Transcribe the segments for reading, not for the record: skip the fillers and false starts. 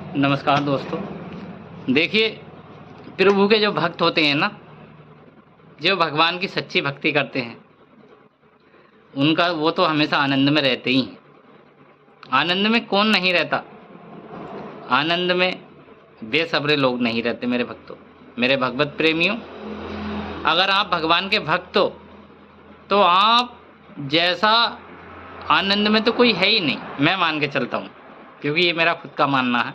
नमस्कार दोस्तों। देखिए, प्रभु के जो भक्त होते हैं ना, जो भगवान की सच्ची भक्ति करते हैं, उनका वो तो हमेशा आनंद में रहते ही हैं। आनंद में कौन नहीं रहता? आनंद में बेसब्रे लोग नहीं रहते मेरे भक्तों, मेरे भगवत प्रेमियों। अगर आप भगवान के भक्त हो तो आप जैसा आनंद में तो कोई है ही नहीं, मैं मान के चलता हूँ, क्योंकि ये मेरा खुद का मानना है।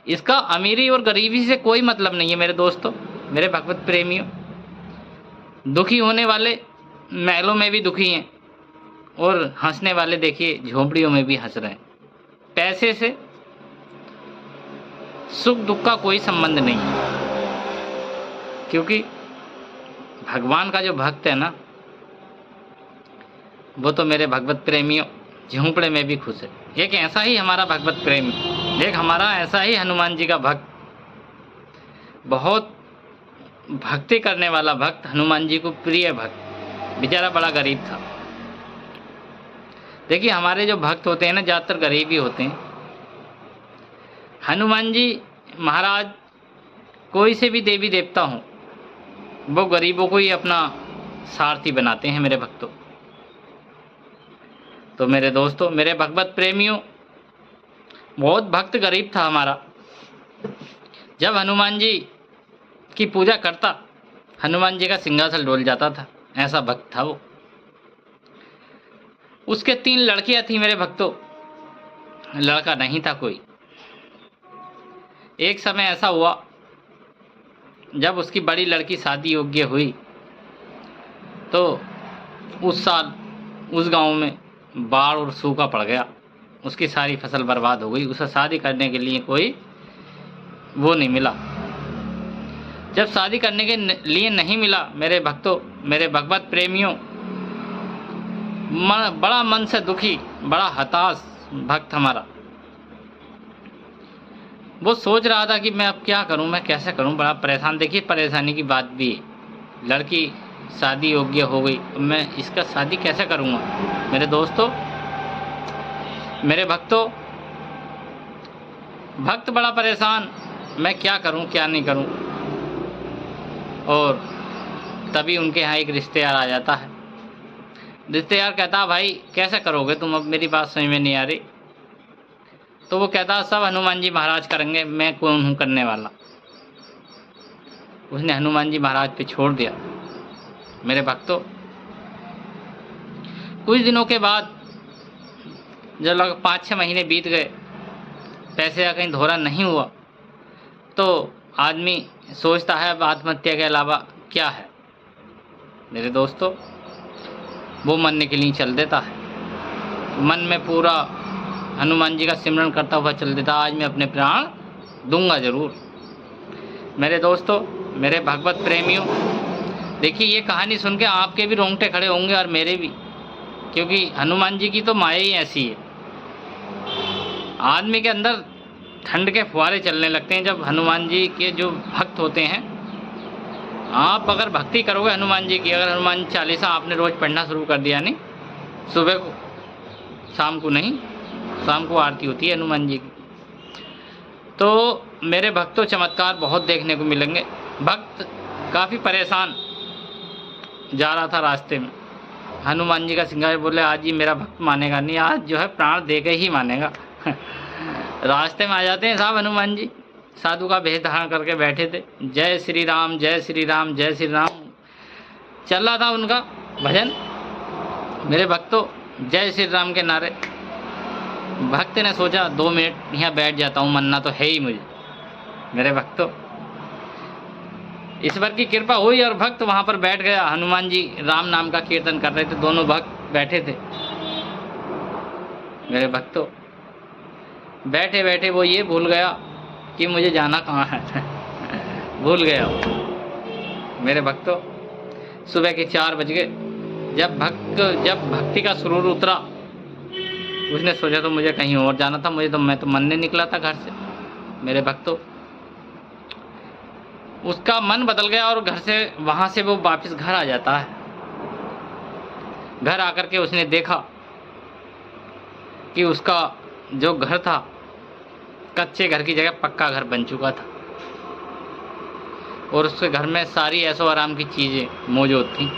इसका अमीरी और गरीबी से कोई मतलब नहीं है मेरे दोस्तों, मेरे भगवत प्रेमियों। दुखी होने वाले महलों में भी दुखी हैं और हंसने वाले देखिए झोंपड़ियों में भी हंस रहे हैं। पैसे से सुख दुख का कोई संबंध नहीं है, क्योंकि भगवान का जो भक्त है ना, वो तो मेरे भगवत प्रेमियों झोंपड़े में भी खुश है। एक ऐसा ही हमारा भगवत प्रेमी, एक हमारा ऐसा ही हनुमान जी का भक्त, बहुत भक्ति करने वाला भक्त, हनुमान जी को प्रिय भक्त, बेचारा बड़ा गरीब था। देखिए, हमारे जो भक्त होते हैं ना, ज़्यादातर गरीब ही होते हैं। हनुमान जी महाराज कोई से भी देवी देवता हों, वो गरीबों को ही अपना सारथी बनाते हैं मेरे भक्तों। तो मेरे दोस्तों, मेरे भगवत प्रेमियों, बहुत भक्त गरीब था हमारा। जब हनुमान जी की पूजा करता, हनुमान जी का सिंहासन डोल जाता था, ऐसा भक्त था वो। उसके 3 लड़कियां थी मेरे भक्तों, लड़का नहीं था कोई। एक समय ऐसा हुआ, जब उसकी बड़ी लड़की शादी योग्य हुई तो उस साल उस गांव में बाढ़ और सूखा पड़ गया, उसकी सारी फसल बर्बाद हो गई। उसे शादी करने के लिए कोई वो नहीं मिला। जब शादी करने के लिए नहीं मिला मेरे भक्तों, मेरे भगवत प्रेमियों, बड़ा मन से दुखी, बड़ा हताश भक्त हमारा। वो सोच रहा था कि मैं अब क्या करूं, मैं कैसे करूं, बड़ा परेशान। देखिए, परेशानी की बात भी है, लड़की शादी योग्य हो गई, मैं इसका शादी कैसे करूंगा? मेरे दोस्तों, मेरे भक्तों, भक्त बड़ा परेशान, मैं क्या करूं क्या नहीं करूं। और तभी उनके यहाँ एक रिश्तेदार आ जाता है। रिश्तेदार कहता है, भाई कैसे करोगे तुम, अब मेरी बात समझ में नहीं आ रही। तो वो कहता है, सब हनुमान जी महाराज करेंगे, मैं कौन हूँ करने वाला। उसने हनुमान जी महाराज पे छोड़ दिया। मेरे भक्तों, कुछ दिनों के बाद जब लगभग 5-6 महीने बीत गए, पैसे का कहीं धोरा नहीं हुआ, तो आदमी सोचता है अब आत्महत्या के अलावा क्या है। मेरे दोस्तों, वो मरने के लिए चल देता है। मन में पूरा हनुमान जी का सिमरन करता हुआ चल देता, आज मैं अपने प्राण दूंगा जरूर। मेरे दोस्तों, मेरे भगवत प्रेमियों, देखिए, ये कहानी सुन के आपके भी रोंगटे खड़े होंगे और मेरे भी, क्योंकि हनुमान जी की तो माया ही ऐसी है। आदमी के अंदर ठंड के फुहारे चलने लगते हैं जब हनुमान जी के जो भक्त होते हैं। आप अगर भक्ति करोगे हनुमान जी की, अगर हनुमान चालीसा आपने रोज़ पढ़ना शुरू कर दिया, नहीं सुबह को, शाम को नहीं, शाम को आरती होती है हनुमान जी की, तो मेरे भक्तों चमत्कार बहुत देखने को मिलेंगे। भक्त काफ़ी परेशान जा रहा था रास्ते में, हनुमान जी का सिंगार, बोले आज ही मेरा भक्त मानेगा नहीं, आज जो है प्राण दे के ही मानेगा। रास्ते में आ जाते हैं साहब हनुमान जी, साधु का भेष धारण करके बैठे थे, जय श्री राम जय श्री राम जय श्री राम चल रहा था उनका भजन। मेरे भक्तों, जय श्री राम के नारे। भक्त ने सोचा 2 मिनट यहाँ बैठ जाता हूँ, मरना तो है ही मुझे। मेरे भक्तों, ईश्वर की कृपा हुई और भक्त वहाँ पर बैठ गया। हनुमान जी राम नाम का कीर्तन कर रहे थे, दोनों भक्त बैठे थे। मेरे भक्तों, बैठे बैठे वो ये भूल गया कि मुझे जाना कहाँ है। भूल गया। मेरे भक्तों, सुबह के 4 बज गए। जब भक्ति का सुरूर उतरा, उसने सोचा तो मुझे कहीं और जाना था, मैं तो मरने निकला था घर से। मेरे भक्तों, उसका मन बदल गया और वहाँ से वो वापस घर आ जाता है। घर आकर के उसने देखा कि उसका जो घर था कच्चे घर की जगह पक्का घर बन चुका था और उसके घर में सारी ऐशो आराम की चीज़ें मौजूद थी।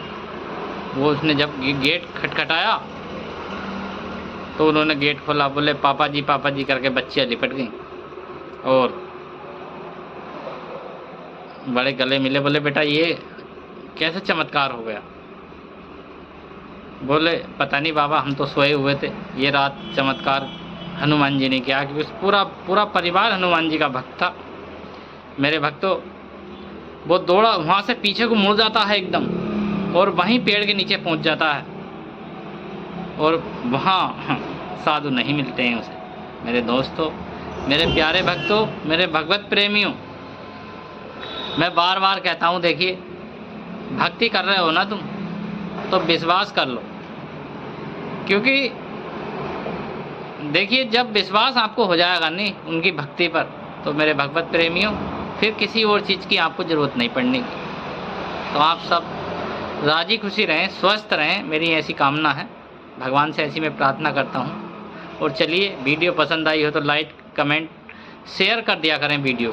वो उसने जब गेट खटखटाया तो उन्होंने गेट खोला, बोले पापा जी करके बच्चियाँ लिपट गईं और बड़े गले मिले। बोले बेटा ये कैसे चमत्कार हो गया? बोले पता नहीं बाबा, हम तो सोए हुए थे, ये रात चमत्कार हनुमान जी ने किया। क्योंकि पूरा परिवार हनुमान जी का भक्त था। मेरे भक्तों, वो दौड़ा वहाँ से पीछे को मुड़ जाता है एकदम और वहीं पेड़ के नीचे पहुँच जाता है और वहाँ साधु नहीं मिलते हैं उसे। मेरे दोस्तों, मेरे प्यारे भक्तों, मेरे भगवत प्रेमियों, मैं बार बार कहता हूँ, देखिए भक्ति कर रहे हो ना तुम, तो विश्वास कर लो। क्योंकि देखिए जब विश्वास आपको हो जाएगा नहीं उनकी भक्ति पर, तो मेरे भगवत प्रेमियों फिर किसी और चीज़ की आपको ज़रूरत नहीं पड़ने की। तो आप सब राजी खुशी रहें, स्वस्थ रहें, मेरी ऐसी कामना है, भगवान से ऐसी मैं प्रार्थना करता हूँ। और चलिए, वीडियो पसंद आई हो तो लाइक कमेंट शेयर कर दिया करें वीडियो,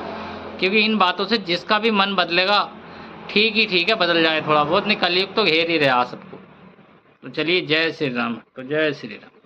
क्योंकि इन बातों से जिसका भी मन बदलेगा, ठीक है बदल जाए थोड़ा बहुत, नहीं कलयुग तो घेर ही रहा सबको। तो चलिए, जय श्री राम। तो जय श्री राम।